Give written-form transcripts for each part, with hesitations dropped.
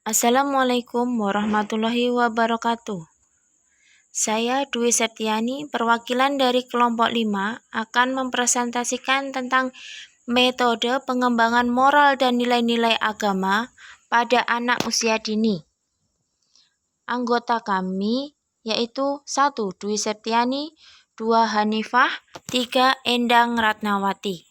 Assalamualaikum warahmatullahi wabarakatuh. Saya Dwi Septiani, perwakilan dari kelompok 5, akan mempresentasikan tentang metode pengembangan moral dan nilai-nilai agama pada anak usia dini. Anggota kami yaitu 1. Dwi Septiani, 2. Hanifah, 3. Endang Ratnawati.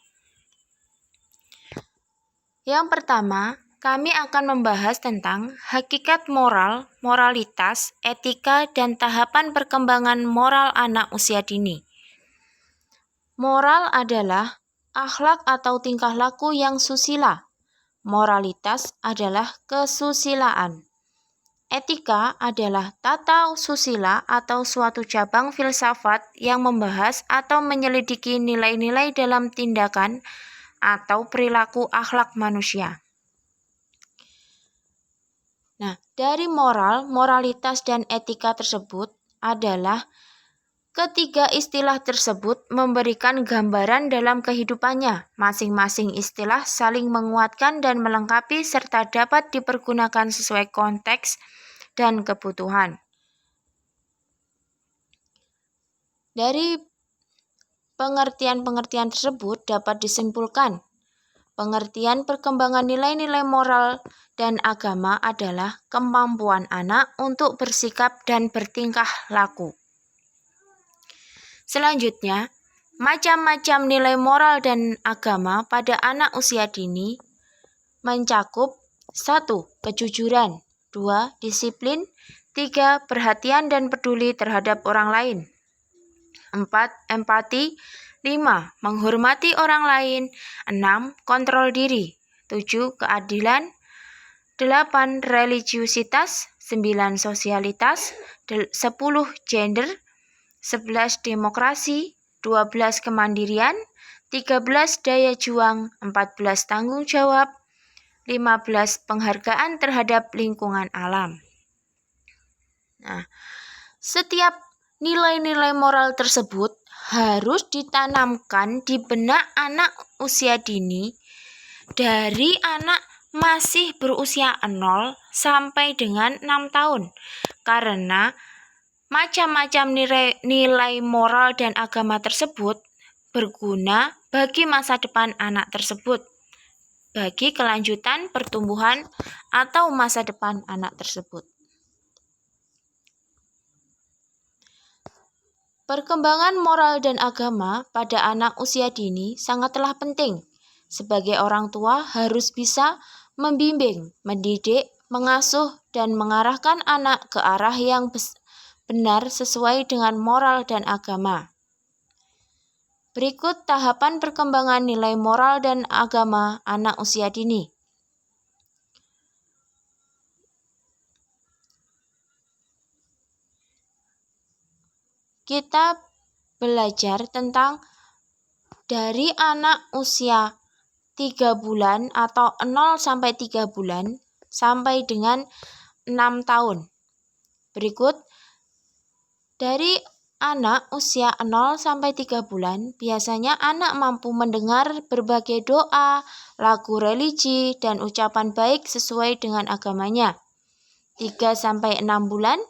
Yang pertama, kami akan membahas tentang hakikat moral, moralitas, etika, dan tahapan perkembangan moral anak usia dini. Moral adalah akhlak atau tingkah laku yang susila. Moralitas adalah kesusilaan. Etika adalah tata susila atau suatu cabang filsafat yang membahas atau menyelidiki nilai-nilai dalam tindakan atau perilaku akhlak manusia. Nah, dari moral, moralitas, dan etika tersebut adalah ketiga istilah tersebut memberikan gambaran dalam kehidupannya. Masing-masing istilah saling menguatkan dan melengkapi serta dapat dipergunakan sesuai konteks dan kebutuhan. Dari pengertian-pengertian tersebut dapat disimpulkan pengertian perkembangan nilai-nilai moral dan agama adalah kemampuan anak untuk bersikap dan bertingkah laku. Selanjutnya, macam-macam nilai moral dan agama pada anak usia dini mencakup 1. Kejujuran, 2. Disiplin, 3. Perhatian dan peduli terhadap orang lain, 4. Empati, 5. Menghormati orang lain, 6. Kontrol diri, 7. Keadilan, 8. Religiusitas, 9. Sosialitas, 10. Gender, 11. Demokrasi, 12. Kemandirian, 13. Daya juang, 14. Tanggung jawab, 15. Penghargaan terhadap lingkungan alam. Nah, setiap nilai-nilai moral tersebut harus ditanamkan di benak anak usia dini dari anak masih berusia 0 sampai dengan 6 tahun. Karena macam-macam nilai moral dan agama tersebut berguna bagi masa depan anak tersebut, bagi kelanjutan pertumbuhan atau masa depan anak tersebut. Perkembangan moral dan agama pada anak usia dini sangatlah penting. Sebagai orang tua harus bisa membimbing, mendidik, mengasuh, dan mengarahkan anak ke arah yang benar sesuai dengan moral dan agama. Berikut tahapan perkembangan nilai moral dan agama anak usia dini. Kita belajar tentang dari anak usia 3 bulan atau 0 sampai 3 bulan sampai dengan 6 tahun. Berikut, dari anak usia 0 sampai 3 bulan, biasanya anak mampu mendengar berbagai doa, lagu religi, dan ucapan baik sesuai dengan agamanya. 3 sampai 6 bulan,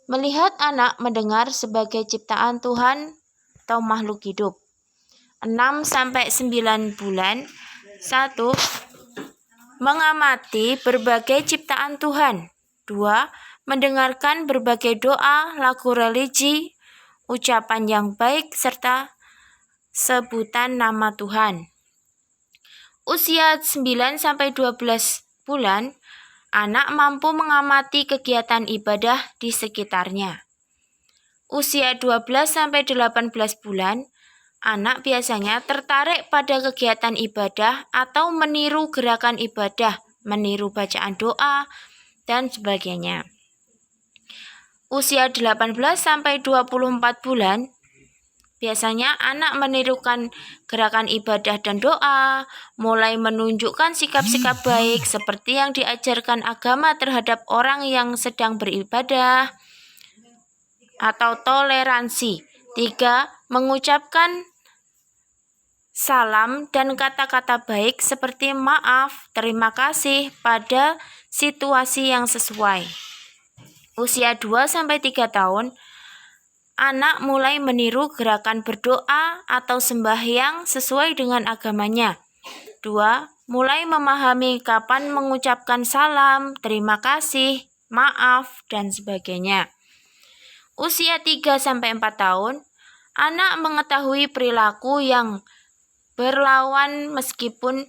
melihat anak mendengar sebagai ciptaan Tuhan atau makhluk hidup. 6 sampai 9 bulan, 1. Mengamati berbagai ciptaan Tuhan. 2. Mendengarkan berbagai doa, lagu religi, ucapan yang baik, serta sebutan nama Tuhan. Usia 9 sampai 12 bulan, anak mampu mengamati kegiatan ibadah di sekitarnya. Usia 12 sampai 18 bulan, anak biasanya tertarik pada kegiatan ibadah atau meniru gerakan ibadah, meniru bacaan doa, dan sebagainya. Usia 18 sampai 24 bulan, biasanya anak menirukan gerakan ibadah dan doa, mulai menunjukkan sikap-sikap baik seperti yang diajarkan agama terhadap orang yang sedang beribadah atau toleransi. 3. Mengucapkan salam dan kata-kata baik seperti maaf, terima kasih pada situasi yang sesuai. Usia 2-3 tahun, anak mulai meniru gerakan berdoa atau sembahyang sesuai dengan agamanya. 2. Mulai memahami kapan mengucapkan salam, terima kasih, maaf, dan sebagainya. Usia 3-4 tahun, anak mengetahui perilaku yang berlawanan meskipun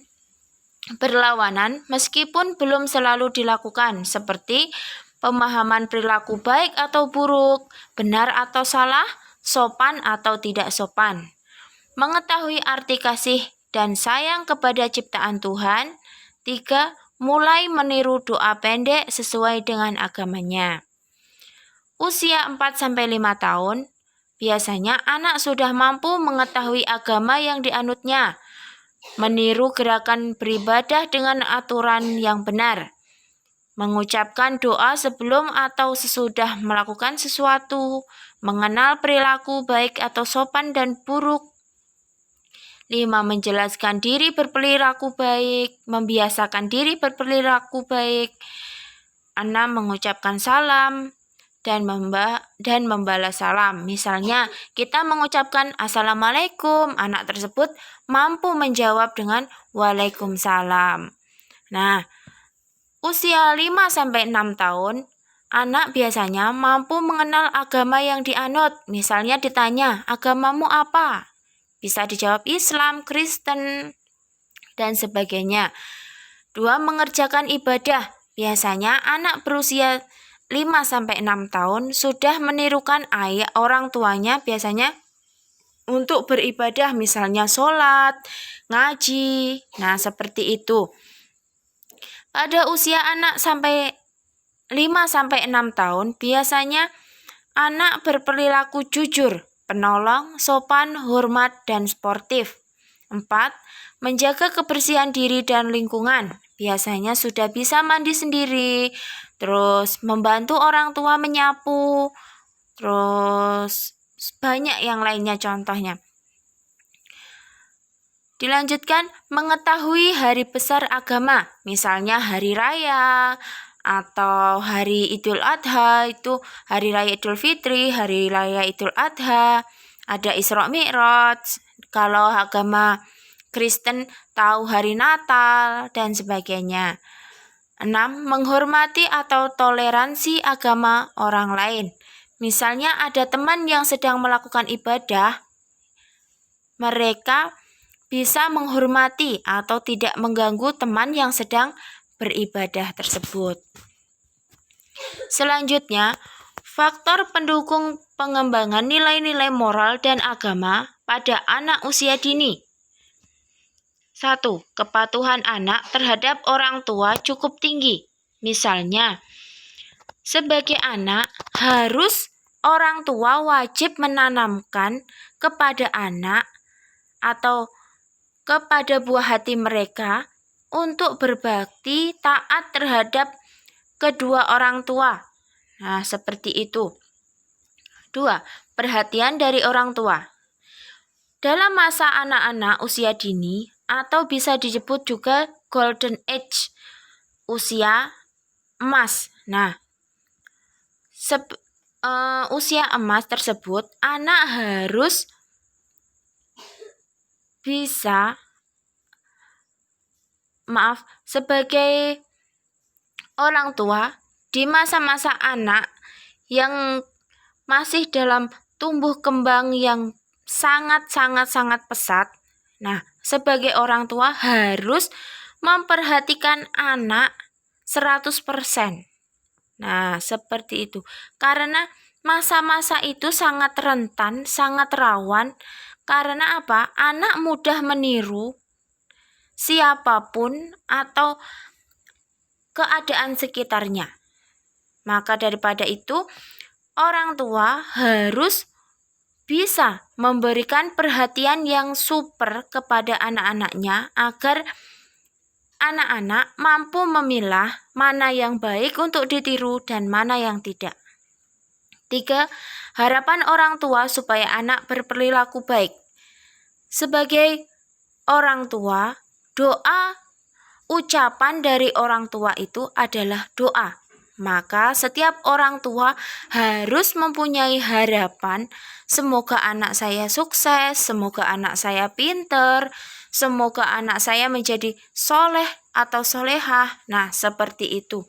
belum selalu dilakukan, seperti pemahaman perilaku baik atau buruk, benar atau salah, sopan atau tidak sopan. Mengetahui arti kasih dan sayang kepada ciptaan Tuhan. 3. Mulai meniru doa pendek sesuai dengan agamanya. Usia 4-5 tahun, biasanya anak sudah mampu mengetahui agama yang dianutnya, meniru gerakan beribadah dengan aturan yang benar, mengucapkan doa sebelum atau sesudah melakukan sesuatu, mengenal perilaku baik atau sopan dan buruk. 5. Menjelaskan diri berperilaku baik, membiasakan diri berperilaku baik. 6. Mengucapkan salam dan membalas salam. Misalnya, kita mengucapkan Assalamualaikum, anak tersebut mampu menjawab dengan Waalaikumsalam. Nah, usia 5-6 tahun, anak biasanya mampu mengenal agama yang dianut. Misalnya ditanya, agamamu apa? Bisa dijawab Islam, Kristen, dan sebagainya. 2. Mengerjakan ibadah. Biasanya anak berusia 5-6 tahun sudah menirukan ayah orang tuanya biasanya untuk beribadah, misalnya sholat, ngaji. Nah, seperti itu. Pada usia anak sampai 5-6 tahun, biasanya anak berperilaku jujur, penolong, sopan, hormat, dan sportif. 4. Menjaga kebersihan diri dan lingkungan. Biasanya sudah bisa mandi sendiri, terus membantu orang tua menyapu, terus banyak yang lainnya contohnya. Dilanjutkan, mengetahui hari besar agama, misalnya hari raya, atau hari Idul Adha, itu hari raya Idul Fitri, hari raya Idul Adha, ada Isra Mi'raj, kalau agama Kristen tahu hari Natal, dan sebagainya. 6. Menghormati atau toleransi agama orang lain. Misalnya ada teman yang sedang melakukan ibadah, mereka bisa menghormati atau tidak mengganggu teman yang sedang beribadah tersebut. Selanjutnya, faktor pendukung pengembangan nilai-nilai moral dan agama pada anak usia dini. 1. Kepatuhan anak terhadap orang tua cukup tinggi. Misalnya, sebagai anak, harus orang tua wajib menanamkan kepada anak atau kepada buah hati mereka untuk berbakti taat terhadap kedua orang tua. Nah, seperti itu. 2. Perhatian dari orang tua. Dalam masa anak-anak usia dini atau bisa disebut juga golden age, usia emas. Nah, usia emas tersebut anak harus bisa sebagai orang tua di masa-masa anak yang masih dalam tumbuh kembang yang sangat pesat. Nah, sebagai orang tua harus memperhatikan anak 100%. Nah, seperti itu. Karena masa-masa itu sangat rentan, sangat rawan. Karena apa? Anak mudah meniru siapapun atau keadaan sekitarnya. Maka daripada itu, orang tua harus bisa memberikan perhatian yang super kepada anak-anaknya agar anak-anak mampu memilah mana yang baik untuk ditiru dan mana yang tidak. 3. Harapan orang tua supaya anak berperilaku baik. Sebagai orang tua, doa ucapan dari orang tua itu adalah doa. Maka setiap orang tua harus mempunyai harapan, semoga anak saya sukses, semoga anak saya pinter, semoga anak saya menjadi soleh atau solehah. Nah, seperti itu.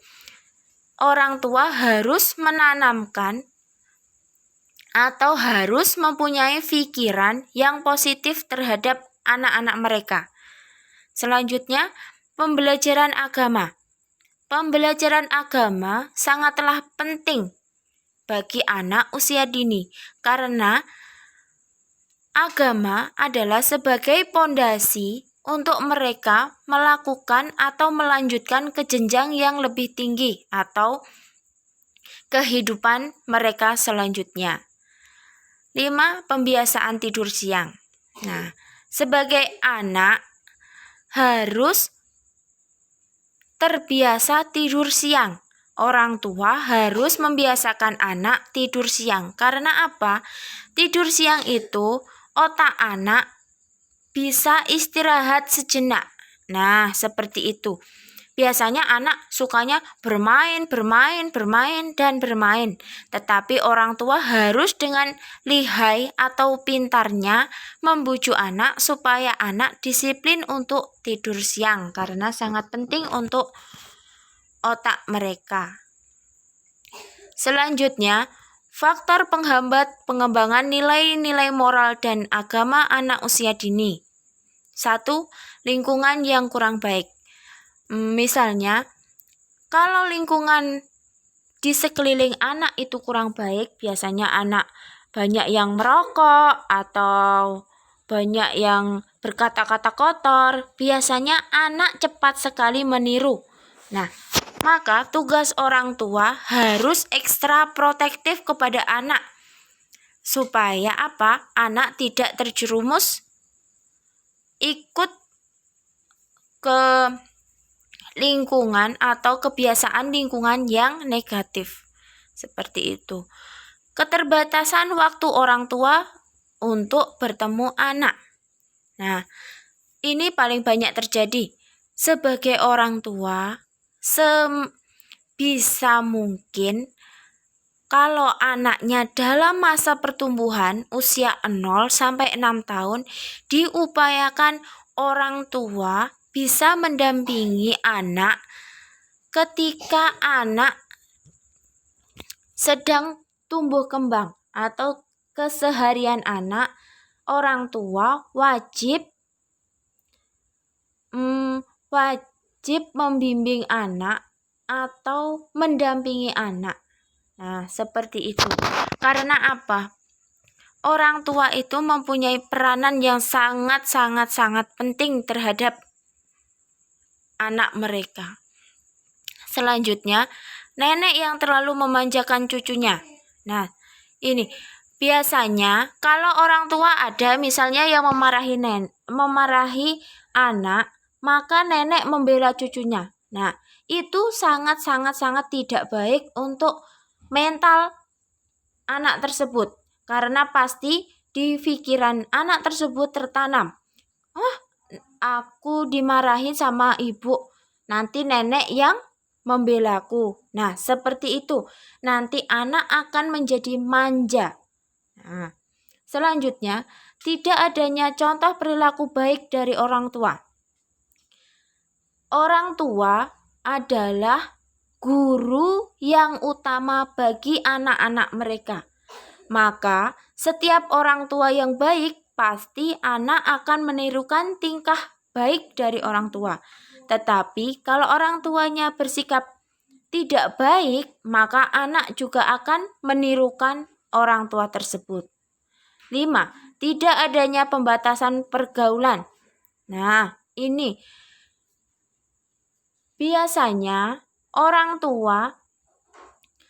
Orang tua harus menanamkan atau harus mempunyai pikiran yang positif terhadap anak-anak mereka. Selanjutnya, pembelajaran agama. Pembelajaran agama sangatlah penting bagi anak usia dini karena agama adalah sebagai pondasi untuk mereka melakukan atau melanjutkan ke jenjang yang lebih tinggi atau kehidupan mereka selanjutnya. 5. Pembiasaan tidur siang. Nah, sebagai anak harus terbiasa tidur siang. Orang tua harus membiasakan anak tidur siang. Karena apa? Tidur siang itu otak anak bisa istirahat sejenak. Nah, seperti itu. Biasanya anak sukanya bermain. Tetapi orang tua harus dengan lihai atau pintarnya membujuk anak supaya anak disiplin untuk tidur siang karena sangat penting untuk otak mereka. Selanjutnya, faktor penghambat pengembangan nilai-nilai moral dan agama anak usia dini. 1. Lingkungan yang kurang baik. Misalnya, kalau lingkungan di sekeliling anak itu kurang baik, biasanya anak banyak yang merokok atau banyak yang berkata-kata kotor, biasanya anak cepat sekali meniru. Nah, maka tugas orang tua harus ekstra protektif kepada anak. Supaya apa? Anak tidak terjerumus ikut ke lingkungan atau kebiasaan lingkungan yang negatif. Seperti itu. Keterbatasan waktu orang tua untuk bertemu anak. Nah, ini paling banyak terjadi. Sebagai orang tua, sebisa mungkin kalau anaknya dalam masa pertumbuhan usia 0 sampai 6 tahun, diupayakan orang tua bisa mendampingi anak ketika anak sedang tumbuh kembang atau keseharian anak. Orang tua wajib membimbing anak atau mendampingi anak. Nah, seperti itu. Karena apa? Orang tua itu mempunyai peranan yang sangat penting terhadap anak mereka. Selanjutnya, nenek yang terlalu memanjakan cucunya. Nah, ini biasanya kalau orang tua ada misalnya yang memarahi anak, maka nenek membela cucunya. Nah, itu sangat tidak baik untuk mental anak tersebut. Karena pasti di pikiran anak tersebut tertanam, aku dimarahin sama ibu, nanti nenek yang membelaku. Nah, seperti itu. Nanti anak akan menjadi manja. Nah, selanjutnya, tidak adanya contoh perilaku baik dari orang tua. Orang tua adalah guru yang utama bagi anak-anak mereka. Maka, setiap orang tua yang baik pasti anak akan menirukan tingkah baik dari orang tua. Tetapi kalau orang tuanya bersikap tidak baik, maka anak juga akan menirukan orang tua tersebut. 5. Tidak adanya pembatasan pergaulan. Nah, ini biasanya orang tua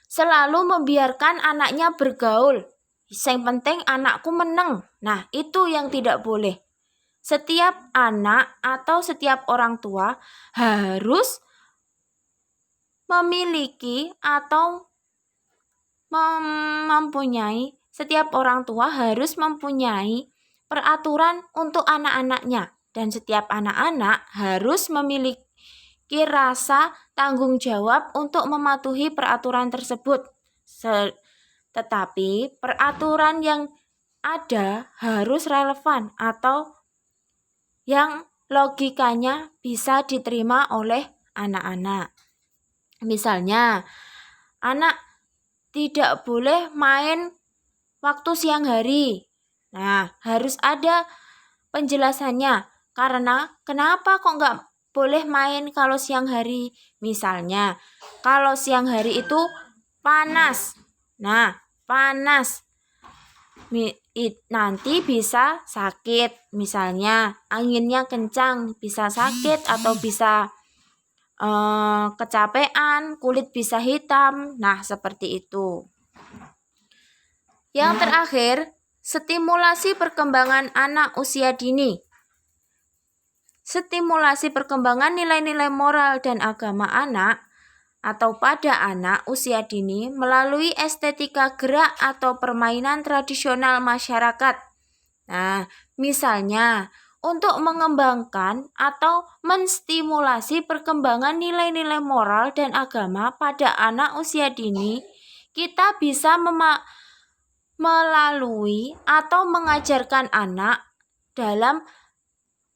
selalu membiarkan anaknya bergaul. Yang penting anakku menang. Nah, itu yang tidak boleh. Setiap anak atau setiap orang tua harus memiliki atau setiap orang tua harus mempunyai peraturan untuk anak-anaknya. Dan setiap anak-anak harus memiliki memiliki rasa tanggung jawab untuk mematuhi peraturan tersebut. Tetapi peraturan yang ada harus relevan atau yang logikanya bisa diterima oleh anak-anak. Misalnya, anak tidak boleh main waktu siang hari. Nah, harus ada penjelasannya. Karena kenapa kok nggak boleh main kalau siang hari? Misalnya, kalau siang hari itu panas. Nah, panas. Nanti bisa sakit. Misalnya, anginnya kencang, bisa sakit atau bisa kecapean, kulit bisa hitam. Nah, seperti itu. Yang terakhir, stimulasi perkembangan anak usia dini. Stimulasi perkembangan nilai-nilai moral dan agama anak atau pada anak usia dini melalui estetika gerak atau permainan tradisional masyarakat. Nah, misalnya untuk mengembangkan atau menstimulasi perkembangan nilai-nilai moral dan agama pada anak usia dini, kita bisa melalui atau mengajarkan anak dalam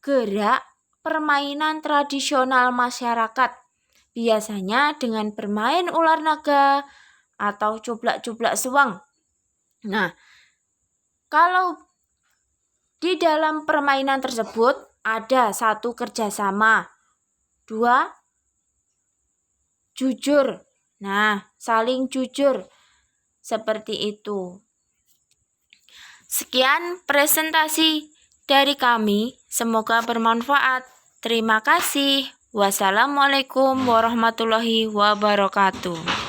gerak permainan tradisional masyarakat, biasanya dengan bermain ular naga atau cublak-cublak suang. Nah, kalau di dalam permainan tersebut ada 1 kerjasama, 2 jujur. Nah, saling jujur. Seperti itu. Sekian presentasi dari kami, semoga bermanfaat. Terima kasih. Wassalamualaikum warahmatullahi wabarakatuh.